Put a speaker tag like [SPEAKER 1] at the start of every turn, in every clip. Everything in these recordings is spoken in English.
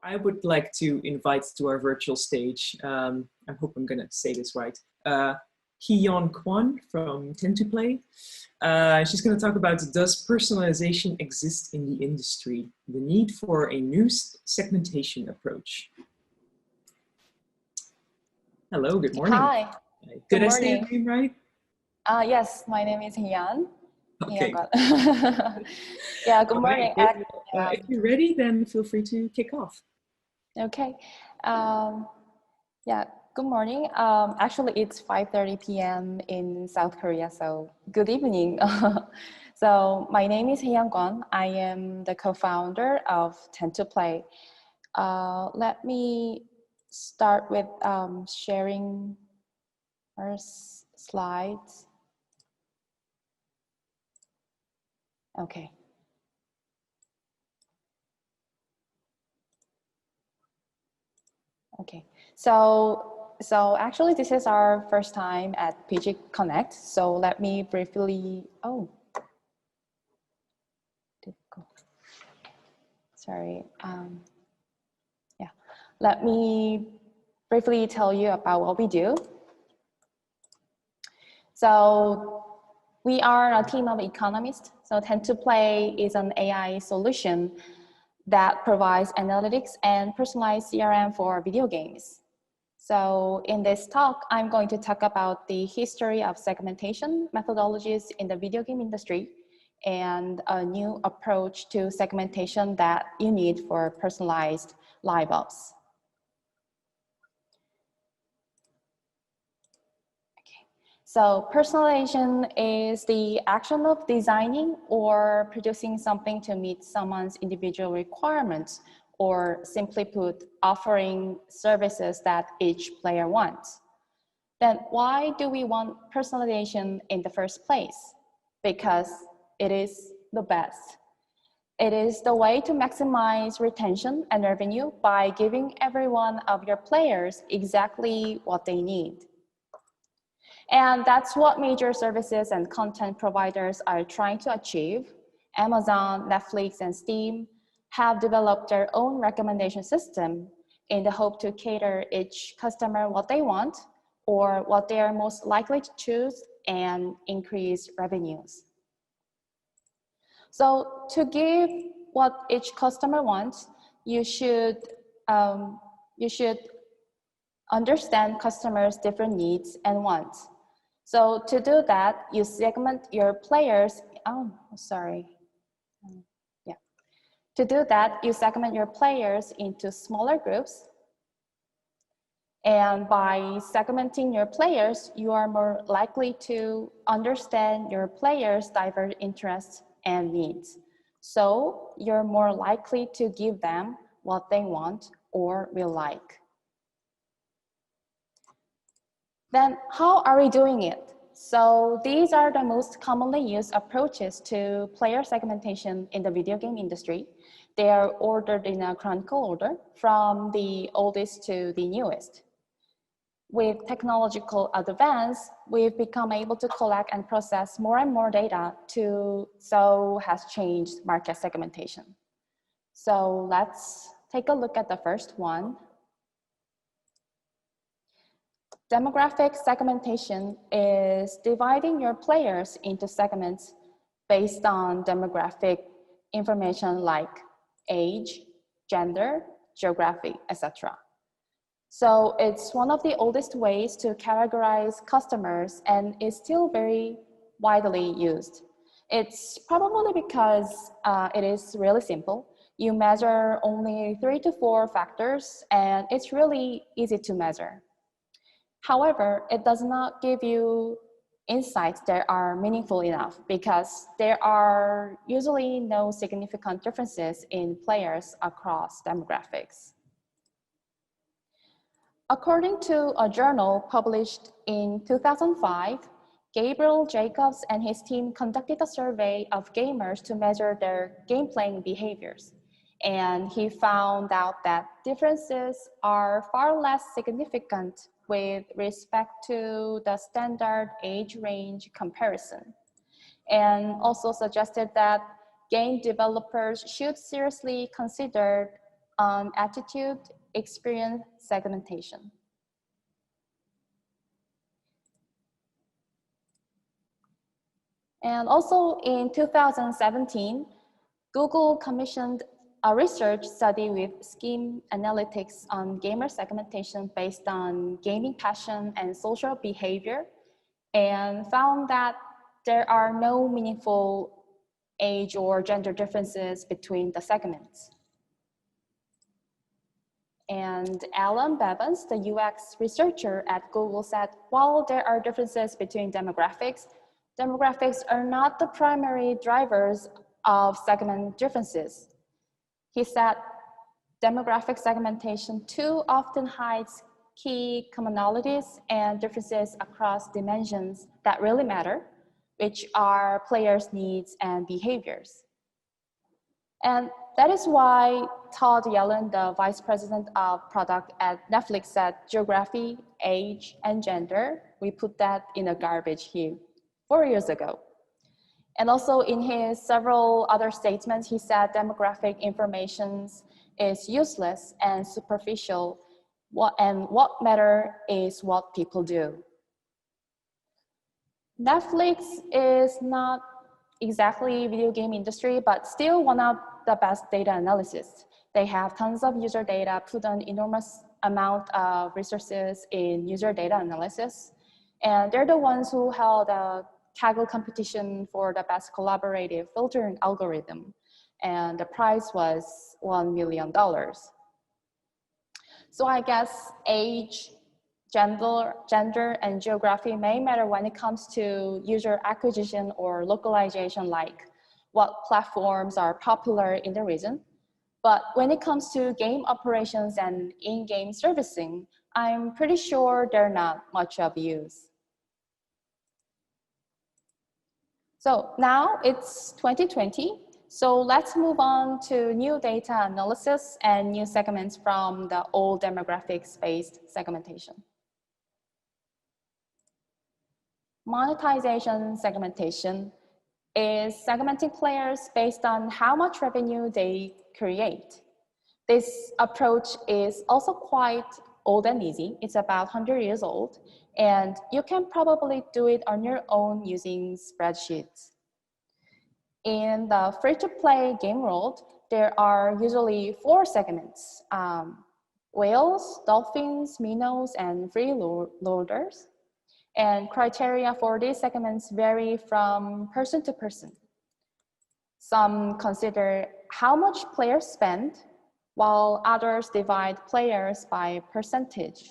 [SPEAKER 1] I would like to invite to our virtual stage, I hope I'm going to say this right, Hyeyon Kwon from TENTUPLAY. She's going to talk about, does personalization exist in the industry? The need for a new segmentation approach. Hello, good morning.
[SPEAKER 2] Hi.
[SPEAKER 1] Did I say your name right?
[SPEAKER 2] Yes, my name is Hyeyon.
[SPEAKER 1] Okay.
[SPEAKER 2] Yeah, good morning.
[SPEAKER 1] If you're ready, then feel free to kick off.
[SPEAKER 2] Okay. Yeah, good morning. Actually, it's 5:30 p.m. in South Korea, so good evening. So my name is Hyeyon Kwon. I am the co-founder of TENTUPLAY. Let me start with sharing our slides. Okay. Okay. So actually, this is our first time at PG Connect. So let me briefly. Oh. Sorry. Yeah. Let me briefly tell you about what we do. So we are a team of economists. So TENTUPLAY is an AI solution that provides analytics and personalized CRM for video games. So in this talk, I'm going to talk about the history of segmentation methodologies in the video game industry and a new approach to segmentation that you need for personalized live ops. So personalization is the action of designing or producing something to meet someone's individual requirements, or simply put, offering services that each player wants. Then why do we want personalization in the first place? Because it is the best. It is the way to maximize retention and revenue by giving every one of your players exactly what they need. And that's what major services and content providers are trying to achieve. Amazon, Netflix, and Steam have developed their own recommendation system in the hope to cater each customer what they want or what they are most likely to choose and increase revenues. So to give what each customer wants, you should understand customers' different needs and wants. So to do that, you segment your players. To do that, you segment your players into smaller groups. And by segmenting your players, you are more likely to understand your players' diverse interests and needs. So you're more likely to give them what they want or will like. Then how are we doing it? So these are the most commonly used approaches to player segmentation in the video game industry. They are ordered in a chronological order from the oldest to the newest. With technological advance, we've become able to collect and process more and more data so has changed market segmentation. So let's take a look at the first one. Demographic segmentation is dividing your players into segments based on demographic information like age, gender, geography, etc. So it's one of the oldest ways to categorize customers and is still very widely used. It's probably because it is really simple. You measure only 3 to 4 factors and it's really easy to measure. However, it does not give you insights that are meaningful enough because there are usually no significant differences in players across demographics. According to a journal published in 2005, Gabriel Jacobs and his team conducted a survey of gamers to measure their game playing behaviors. And he found out that differences are far less significant with respect to the standard age range comparison, and also suggested that game developers should seriously consider on attitude experience segmentation. And also in 2017, Google commissioned a research study with scheme analytics on gamer segmentation based on gaming passion and social behavior, and found that there are no meaningful age or gender differences between the segments. And Alan Bevans, the UX researcher at Google, said, while there are differences between demographics, demographics are not the primary drivers of segment differences. He said, demographic segmentation too often hides key commonalities and differences across dimensions that really matter, which are players' needs and behaviors. And that is why Todd Yellen, the vice president of product at Netflix, said geography, age, and gender, we put that in a garbage heap 4 years ago. And also in his several other statements, he said demographic information is useless and superficial, and what matters is what people do. Netflix is not exactly video game industry, but still one of the best data analysis. They have tons of user data, put an enormous amount of resources in user data analysis. And they're the ones who held a Kaggle competition for the best collaborative filtering algorithm. And the prize was $1 million. So I guess age, gender, and geography may matter when it comes to user acquisition or localization, like what platforms are popular in the region. But when it comes to game operations and in-game servicing, I'm pretty sure they're not much of use. So now it's 2020. So let's move on to new data analysis and new segments from the old demographics-based segmentation. Monetization segmentation is segmenting players based on how much revenue they create. This approach is also quite old and easy. It's about 100 years old, and you can probably do it on your own using spreadsheets. In the free-to-play game world, there are usually 4 segments: whales, dolphins, minnows, and freeloaders. And criteria for these segments vary from person to person. Some consider how much players spend, while others divide players by percentage.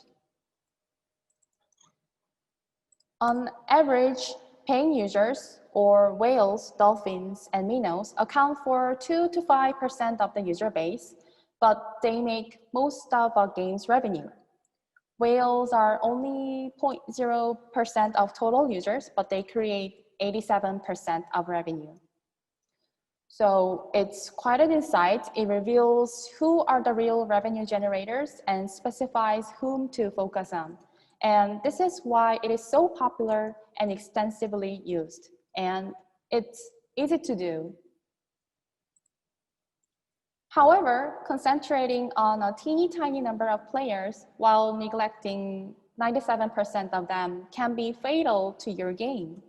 [SPEAKER 2] On average, paying users, or whales, dolphins, and minnows, account for 2 to 5% of the user base, but they make most of a game's revenue. Whales are only 0.0% of total users, but they create 87% of revenue. So it's quite an insight. It reveals who are the real revenue generators and specifies whom to focus on. And this is why it is so popular and extensively used. And it's easy to do. However, concentrating on a teeny tiny number of players while neglecting 97% of them can be fatal to your game.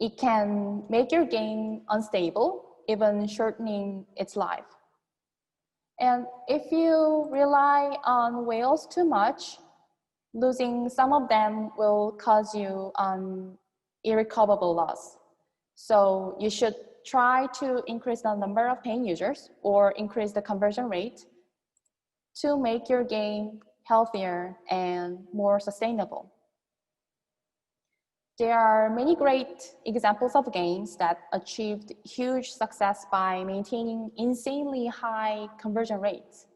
[SPEAKER 2] It can make your game unstable, even shortening its life. And if you rely on whales too much, losing some of them will cause you an irrecoverable loss. So you should try to increase the number of paying users or increase the conversion rate to make your game healthier and more sustainable. There are many great examples of games that achieved huge success by maintaining insanely high conversion rates.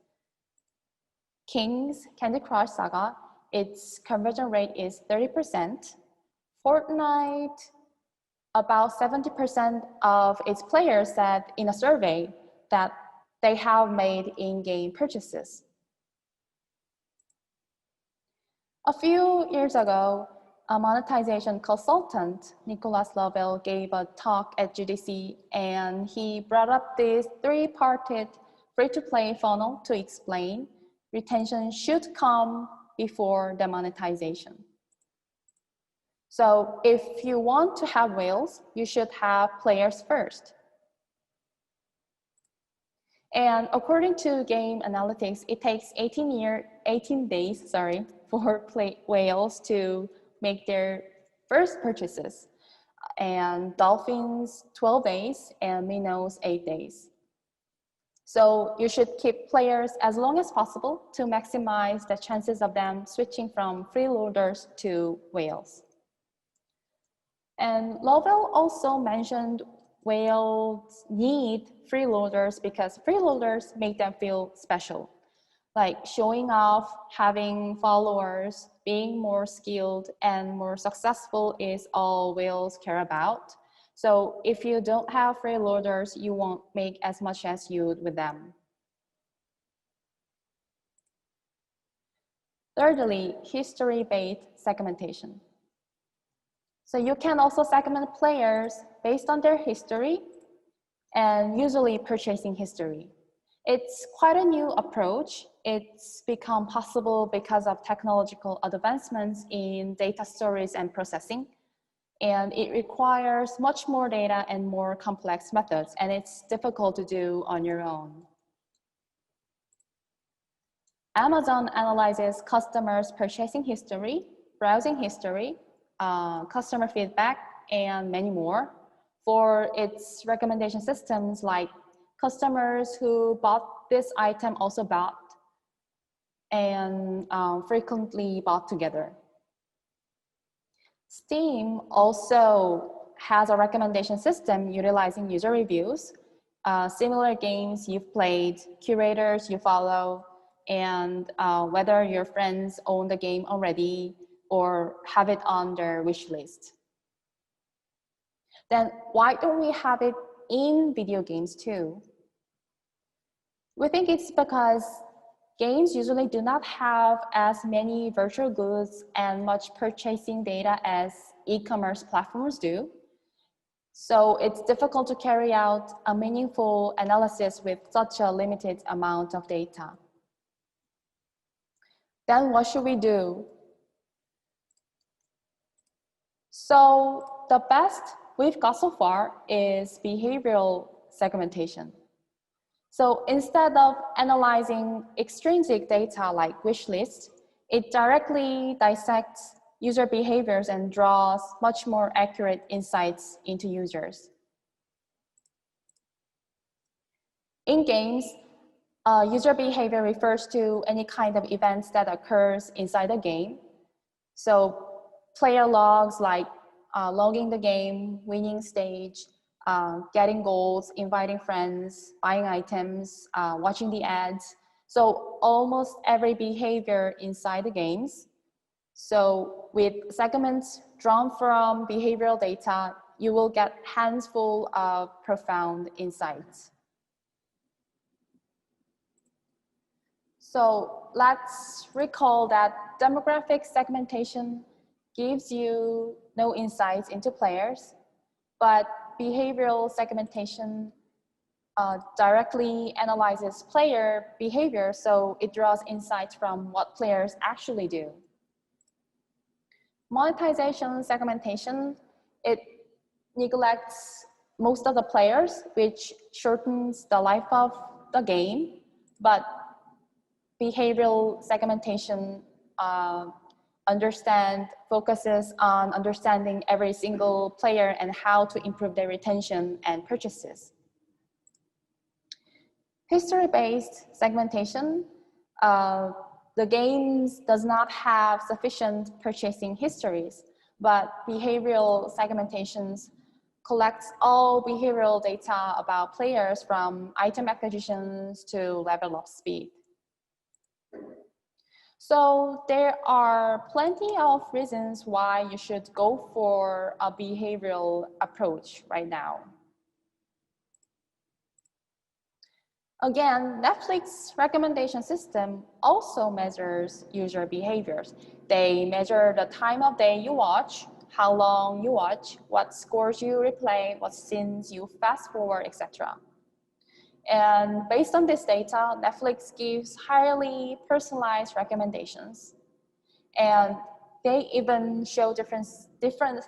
[SPEAKER 2] King's Candy Crush Saga, its conversion rate is 30%. Fortnite, about 70% of its players said in a survey that they have made in-game purchases. A few years ago, a monetization consultant, Nicolas Lovell, gave a talk at GDC, and he brought up this 3-parted free-to-play funnel to explain, retention should come before the monetization. So if you want to have whales, you should have players first. And according to game analytics, it takes 18 days for whales to make their first purchases, and dolphins 12 days, and minnows 8 days. So you should keep players as long as possible to maximize the chances of them switching from freeloaders to whales. And Lovell also mentioned whales need freeloaders because freeloaders make them feel special, like showing off, having followers, being more skilled and more successful is all whales care about. So if you don't have freeloaders, you won't make as much as you would with them. Thirdly, history-based segmentation. So you can also segment players based on their history and usually purchasing history. It's quite a new approach. It's become possible because of technological advancements in data storage and processing. And it requires much more data and more complex methods, and it's difficult to do on your own. Amazon analyzes customers' purchasing history, browsing history, customer feedback, and many more for its recommendation systems like customers who bought this item also bought and frequently bought together. Steam also has a recommendation system utilizing user reviews, similar games you've played, curators you follow, and whether your friends own the game already or have it on their wish list. Then why don't we have it in video games too? We think it's because games usually do not have as many virtual goods and much purchasing data as e-commerce platforms do. So it's difficult to carry out a meaningful analysis with such a limited amount of data. Then what should we do? So the best we've got so far is behavioral segmentation. So instead of analyzing extrinsic data like wish lists, it directly dissects user behaviors and draws much more accurate insights into users. In games, user behavior refers to any kind of events that occurs inside a game. So player logs like logging the game, winning stage, getting goals, inviting friends, buying items, watching the ads. So almost every behavior inside the games. So with segments drawn from behavioral data, you will get handful of profound insights. So let's recall that demographic segmentation gives you no insights into players, but behavioral segmentation directly analyzes player behavior, so it draws insights from what players actually do. Monetization segmentation, it neglects most of the players, which shortens the life of the game, but behavioral segmentation focuses on understanding every single player and how to improve their retention and purchases. History-based segmentation, the games does not have sufficient purchasing histories, but behavioral segmentations collects all behavioral data about players from item acquisitions to level up speed. So there are plenty of reasons why you should go for a behavioral approach right now. Again, Netflix recommendation system also measures user behaviors. They measure the time of day you watch, how long you watch, what scores you replay, what scenes you fast forward, etc. And based on this data, Netflix gives highly personalized recommendations. And they even show different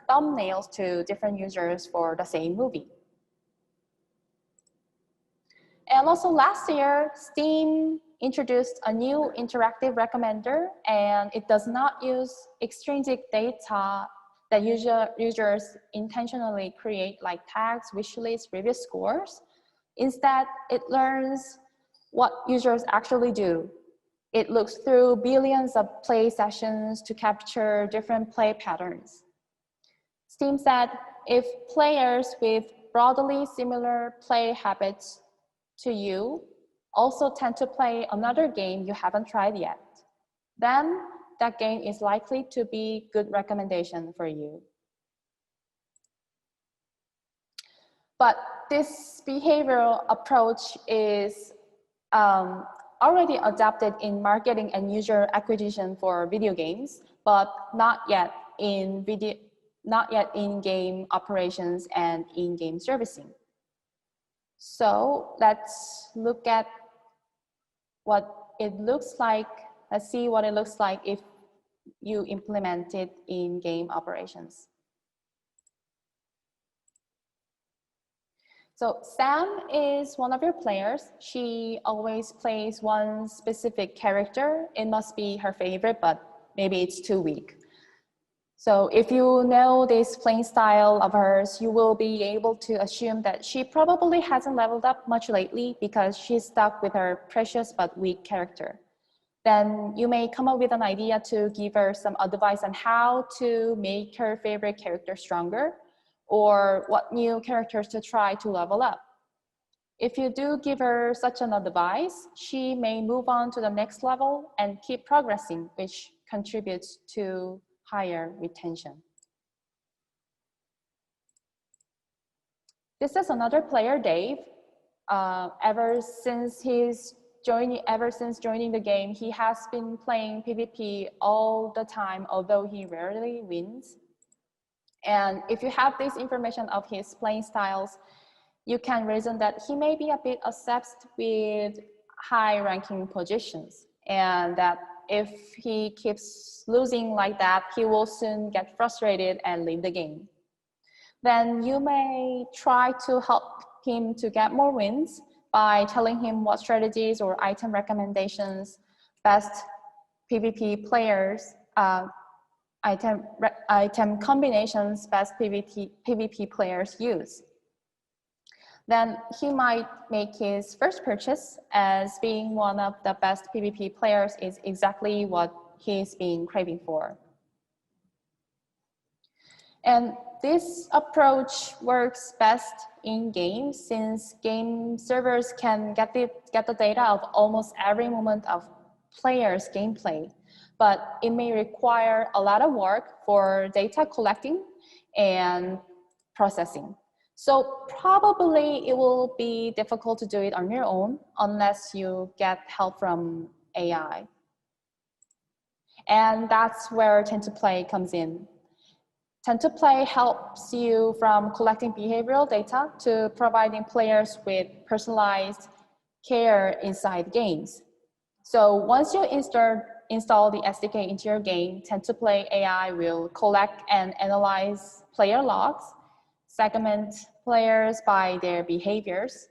[SPEAKER 2] thumbnails to different users for the same movie. And also last year, Steam introduced a new interactive recommender, and it does not use extrinsic data that users intentionally create, like tags, wish lists, review scores. Instead, it learns what users actually do. It looks through billions of play sessions to capture different play patterns. Steam said if players with broadly similar play habits to you also tend to play another game you haven't tried yet, then that game is likely to be good recommendation for you. But this behavioral approach is already adapted in marketing and user acquisition for video games, but not yet in in-game operations and in-game servicing. So let's look at what it looks like. Let's see what it looks like if you implement it in game operations. So Sam is one of your players. She always plays one specific character. It must be her favorite, but maybe it's too weak. So if you know this playing style of hers, you will be able to assume that she probably hasn't leveled up much lately because she's stuck with her precious but weak character. Then you may come up with an idea to give her some advice on how to make her favorite character stronger, or what new characters to try to level up. If you do give her such an advice, she may move on to the next level and keep progressing, which contributes to higher retention. This is another player, Dave. Ever since joining the game, he has been playing PvP all the time, although he rarely wins. And if you have this information of his playing styles, you can reason that he may be a bit obsessed with high ranking positions, and that if he keeps losing like that, he will soon get frustrated and leave the game. Then you may try to help him to get more wins by telling him what strategies or item recommendations best PvP players, item combinations best PvP players use. Then he might make his first purchase, as being one of the best PvP players is exactly what he's been craving for. And this approach works best in games, since game servers can get the data of almost every moment of players' gameplay. But it may require a lot of work for data collecting and processing. So probably it will be difficult to do it on your own unless you get help from AI. And that's where TENTUPLAY comes in. TENTUPLAY helps you from collecting behavioral data to providing players with personalized care inside games. So once you install the SDK into your game, TENTUPLAY AI will collect and analyze player logs, segment players by their behaviors,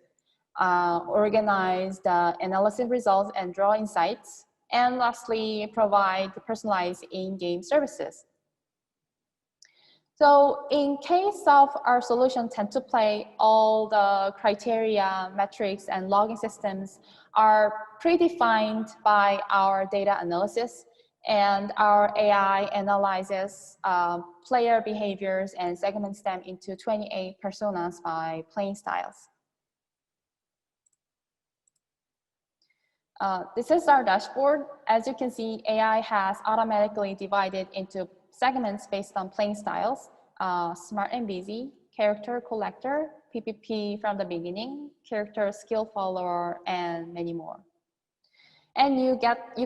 [SPEAKER 2] organize the analysis results and draw insights, and lastly, provide personalized in-game services. So in case of our solution TENTUPLAY, all the criteria, metrics, and logging systems are predefined by our data analysis, and our AI analyzes player behaviors and segments them into 28 personas by playing styles. This is our dashboard. As you can see, AI has automatically divided into segments based on playing styles, smart and busy, character collector, PvP from the beginning, character skill follower, and many more. And you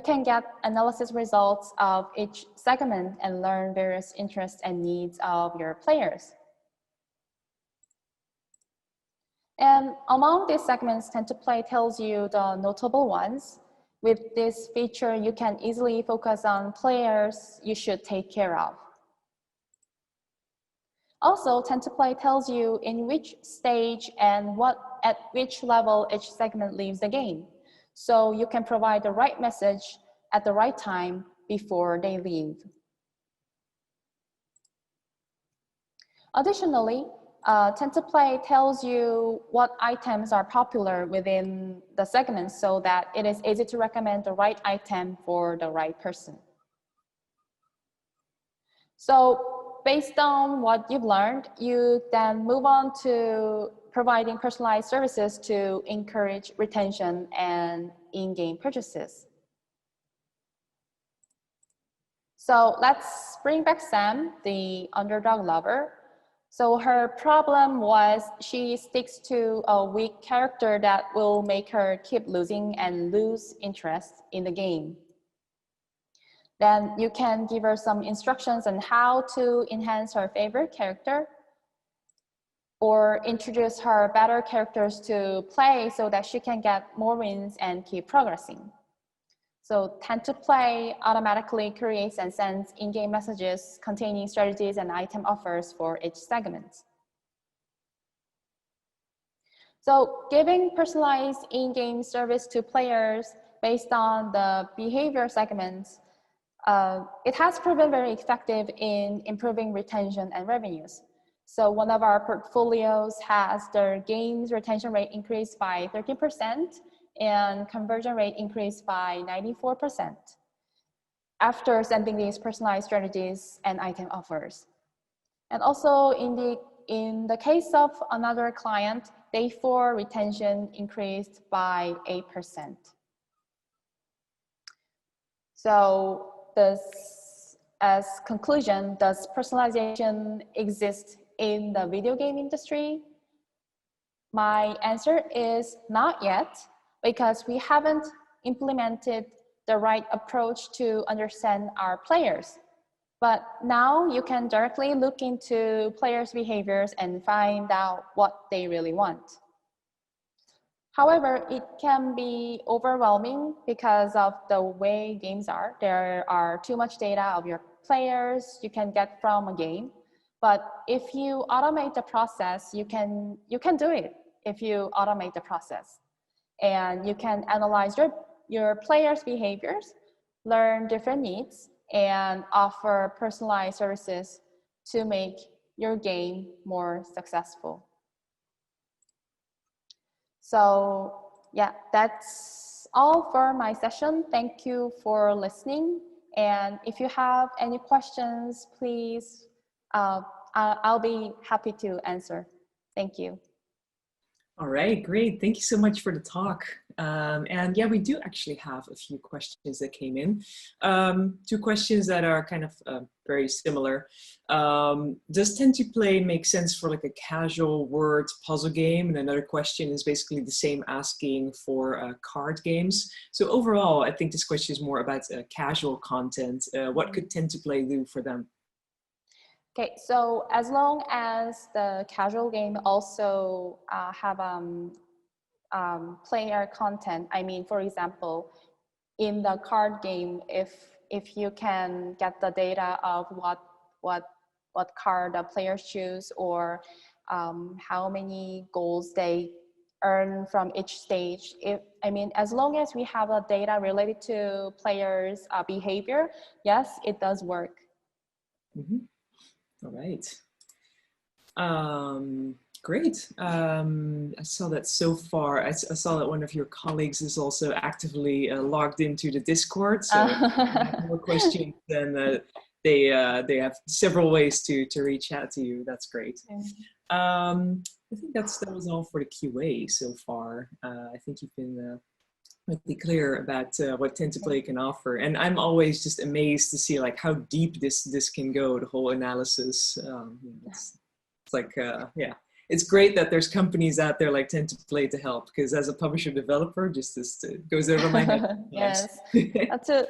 [SPEAKER 2] can get analysis results of each segment and learn various interests and needs of your players. And Then among these segments, TENTUPLAY tells you the notable ones. With this feature, you can easily focus on players you should take care of. Also, TENTUPLAY tells you in which stage and at which level each segment leaves the game. So you can provide the right message at the right time before they leave. Additionally, TENTUPLAY tells you what items are popular within the segment so that it is easy to recommend the right item for the right person. So based on what you've learned, you then move on to providing personalized services to encourage retention and in-game purchases. So let's bring back Sam, the underdog lover. So her problem was she sticks to a weak character that will make her keep losing and lose interest in the game. Then you can give her some instructions on how to enhance her favorite character or introduce her better characters to play so that she can get more wins and keep progressing. So TENTUPLAY automatically creates and sends in-game messages containing strategies and item offers for each segment. So giving personalized in-game service to players based on the behavior segments, it has proven very effective in improving retention and revenues. So one of our portfolios has their games retention rate increased by 13% and conversion rate increased by 94% after sending these personalized strategies and item offers. And also in the case of another client, day 4 retention increased by 8%. So as conclusion, does personalization exist in the video game industry? My answer is not yet, because we haven't implemented the right approach to understand our players. But now you can directly look into players' behaviors and find out what they really want. However, it can be overwhelming because of the way games are. There are too much data of your players you can get from a game. But if you automate the process, you can do it if you automate the process. And you can analyze your players' behaviors, learn different needs, and offer personalized services to make your game more successful. So yeah, that's all for my session. Thank you for listening. And if you have any questions, please, I'll be happy to answer. Thank you.
[SPEAKER 1] All right, great. Thank you so much for the talk. And yeah, we do actually have a few questions that came in. 2 questions that are kind of very similar. Does TENTUPLAY make sense for like a casual word puzzle game? And another question is basically the same, asking for card games. So overall, I think this question is more about casual content. What could TENTUPLAY do for them?
[SPEAKER 2] Okay, so as long as the casual game also have player content, I mean, for example, in the card game, if you can get the data of what card the players choose, or how many goals they earn from each stage, as long as we have a data related to players' behavior, yes, it does work.
[SPEAKER 1] Mm-hmm. All right. Great. I saw that so far. I saw that one of your colleagues is also actively logged into the Discord. So if you have more questions, then they have several ways to reach out to you. That's great. I think that was all for the QA so far. I think you've been be clear about what TENTUPLAY can offer, and I'm always just amazed to see like how deep this can go, the whole analysis. It's like yeah, it's great that there's companies out there like TENTUPLAY to help, because as a publisher developer, just goes over my head.
[SPEAKER 2] Yes. To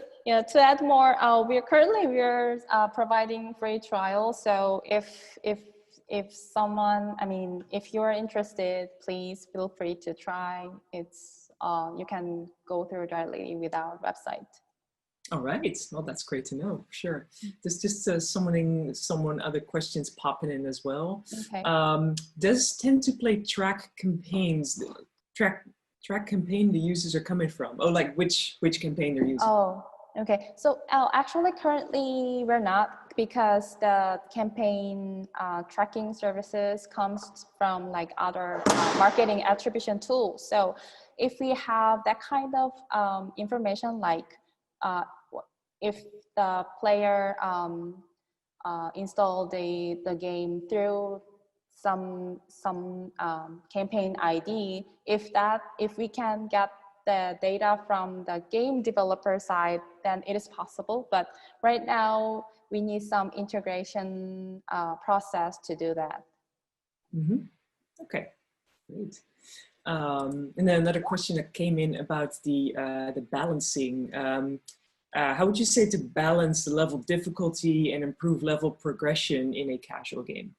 [SPEAKER 2] add more, we're providing free trial. So if if someone, I mean, if you're interested, please feel free to try. It's, you can go through directly with our website.
[SPEAKER 1] All right. Well, that's great to know. Sure. There's just other questions popping in as well.
[SPEAKER 2] Okay.
[SPEAKER 1] Does Tend2Play track campaigns, track campaign the users are coming from? Oh, like which campaign they're using?
[SPEAKER 2] Oh, okay. So actually currently we're not, because the campaign tracking services comes from like other marketing attribution tools. So if we have that kind of information, like if the player installed the game through some campaign ID, if we can get the data from the game developer side, then it is possible. But right now we need some integration process to do that.
[SPEAKER 1] Mm-hmm. Okay, great. And then another question that came in about the balancing. How would you say to balance the level of difficulty and improve level progression in a casual game?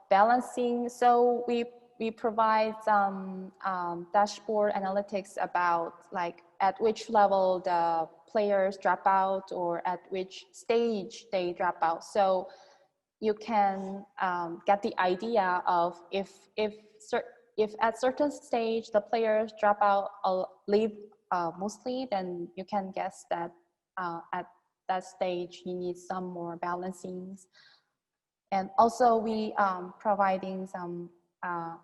[SPEAKER 2] Balancing, so we provide some dashboard analytics about like at which level the players drop out or at which stage they drop out. So you can get the idea of if at certain stage the players drop out or leave mostly, then you can guess that at that stage you need some more balancings. And also we providing some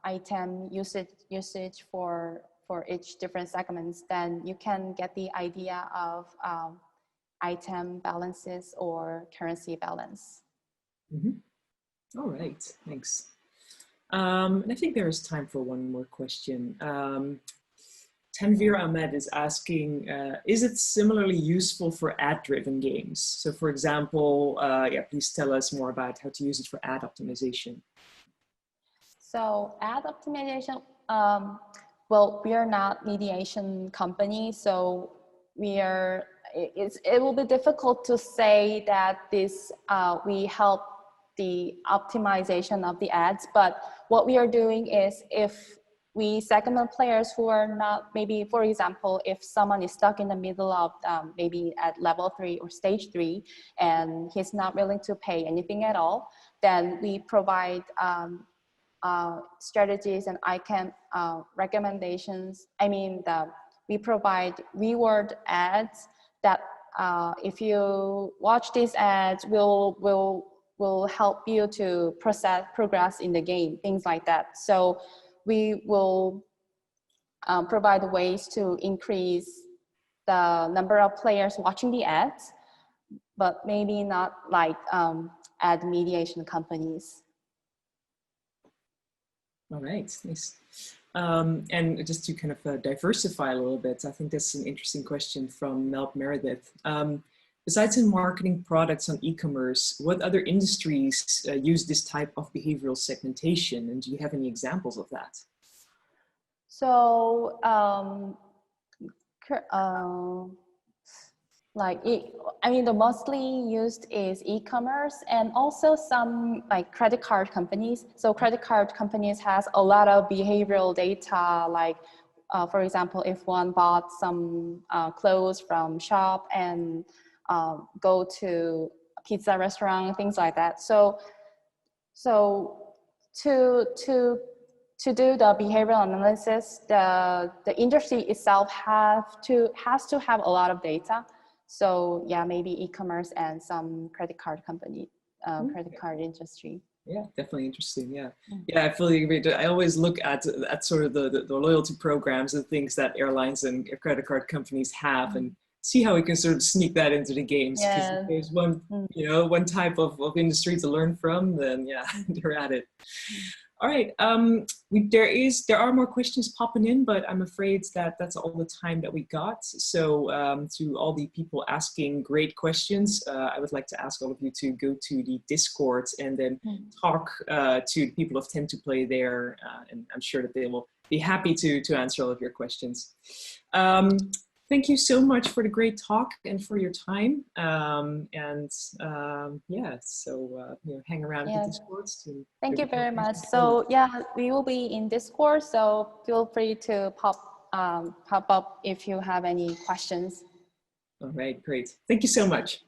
[SPEAKER 2] item usage for each different segments, then you can get the idea of item balances or currency balance.
[SPEAKER 1] Mm-hmm. All right, thanks. And I think there is time for one more question. Tanvir Ahmed is asking, is it similarly useful for ad-driven games? So for example, yeah, please tell us more about how to use it for ad optimization.
[SPEAKER 2] So ad optimization, well, we are not mediation company, so it will be difficult to say that this, we help the optimization of the ads, but what we are doing is if we segment players who are not, maybe for example, if someone is stuck in the middle of maybe at level 3 or stage 3 and he's not willing to pay anything at all, then we provide strategies and recommendations. I mean, we provide reward ads that if you watch these ads will help you to progress in the game, things like that. So we will provide ways to increase the number of players watching the ads, but maybe not like ad mediation companies.
[SPEAKER 1] All right, nice. And just to kind of diversify a little bit, I think that's an interesting question from Melp Meredith. Besides in marketing products on e-commerce, what other industries use this type of behavioral segmentation? And do you have any examples of that?
[SPEAKER 2] So, I mean, the mostly used is e-commerce and also some like credit card companies. So credit card companies has a lot of behavioral data, like for example, if one bought some clothes from shop and go to a pizza restaurant, things like that. So to do the behavioral analysis, the industry itself has to have a lot of data. So yeah, maybe e-commerce and some credit card company, credit card industry.
[SPEAKER 1] Yeah, definitely interesting. Yeah, yeah, I fully agree. I always look at sort of the loyalty programs and things that airlines and credit card companies have, and see how we can sort of sneak that into the games. Because if there's one, one type of industry to learn from, then yeah, they're at it. All right, there are more questions popping in, but I'm afraid that that's all the time that we got. So to all the people asking great questions, I would like to ask all of you to go to the Discord and then talk to the people of Tend2Play there, and I'm sure that they will be happy to answer all of your questions. Thank you so much for the great talk and for your time. Yeah, so hang around the Discords to.
[SPEAKER 2] Thank you very much. So yeah, we will be in Discord. So feel free to pop up if you have any questions.
[SPEAKER 1] All right, great. Thank you so much.